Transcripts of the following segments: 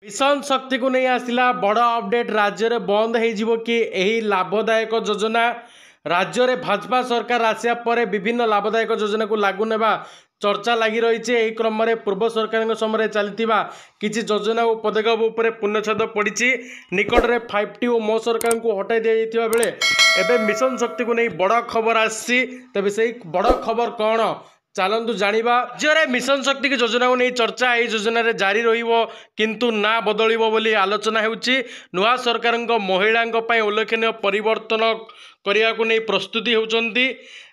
Mission शक्ति को नहीं आसला बड़ अपडेट राज्य में बंद हो कि यही लाभदायक योजना राज्य में भाजपा सरकार आसिया पर विभिन्न लाभदायक योजना को लागू नेबा चर्चा लगी रही है। क्रम में पूर्व सरकार समय चलता किसी योजना और पदक्षेप उपर पूर्णछेद पड़ी निकट में 5T और मो सरकार को हटाई दि जाता बेले एवं मिशन शक्ति को नहीं बड़ खबर आसी तेज से बड़ खबर कौन चलतु जानिबा। राज्य मिशन शक्ति की योजना को नहीं चर्चा यही योजना जारी रु ना बदल बोली आलोचना होउछि। नुआ सरकार महिला उल्लेखनीय परिवर्तन करने को नहीं प्रस्तुति होउछंती।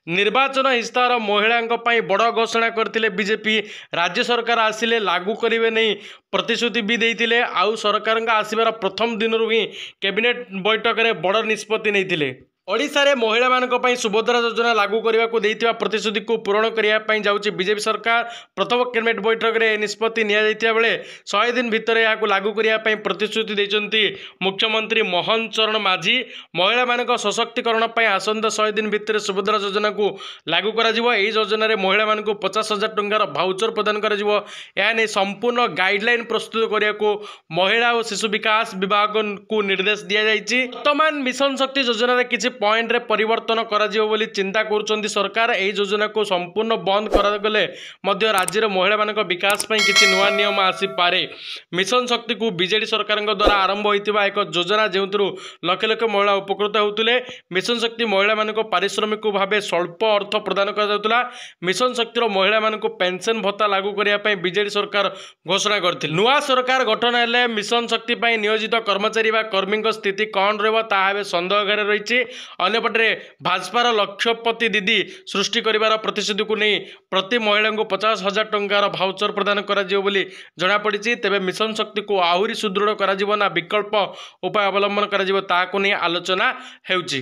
निर्वाचन इस्ताहार महिला बड़ घोषणा करथिले बीजेपी राज्य सरकार आसिले लागू करेंगे नहीं प्रतिश्रुति भी देइथिले। आउ सरकार आसबार प्रथम दिन ही कैबिनेट बैठक में बड़ निष्पत्ति नहीं ओडिशा रे महिला मानक पई सुभद्रा योजना लागू करने को देइथिबा प्रतिश्रुति को पूरण करने जाउछि बीजेपी सरकार। प्रथम कैबिनेट बैठक में निष्पत्ति निया जाइथिबा बेले 100 दिन भितर या लागू करने प्रतिश्रुति देइछन्ति मुख्यमंत्री मोहन चरण माझी। महिला मानक सशक्तिकरण पई आसंता 100 दिन भितर सुभद्रा योजना को लागू करा जिवो। एही योजना रे महिला मानक 50,000 टंकार भाउचर प्रदान करा जिवो। या नै संपूर्ण गाइडलाइन प्रस्तुत करिया को महिला और शिशु विकास विभाग को निर्देश दिया जाइछि। वर्तमान मिशन शक्ति योजना रे किछि पॉइंट रे परिवर्तन करा जिवो बोली चिंता करुचंती सरकार। एही योजना को संपूर्ण बंद करा गले मध्य राज्य रे महिला मानक विकास पई किछि नुवा नियम आसी पारे। मिशन शक्ति को बीजेडी सरकार द्वारा आरंभ होइतिबा एक योजना जेउतरु लक्ष लक्ष महिला उपकृत होउतले। मिशन शक्ति महिला मानक पारिश्रमिक भावे स्वल्प अर्थ प्रदान करा जाउतला। मिशन शक्ति रो महिला मानक पेंशन भत्ता लागू करिया पई बीजेडी सरकार घोषणा करथिल। नुआ सरकार गठन हेले मिशन शक्ति पई नियोजित कर्मचारी बा कर्मी स्थिति कौन रहबो ताहा संदेह घरे रहिछि। अन्यपटे भाजपार लक्षपति दीदी सृष्टि करिवार प्रतिश्रुति को नहीं प्रति महिला को 50,000 टंकार भाउचर प्रदान करा जिवो बोली जना पड़ी। तेबे मिशन शक्ति को आहुरी सुदृढ़ करा जिवो ना विकल्प उपाय अवलंबन करा जिवो ताको नहीं आलोचना हेउछि।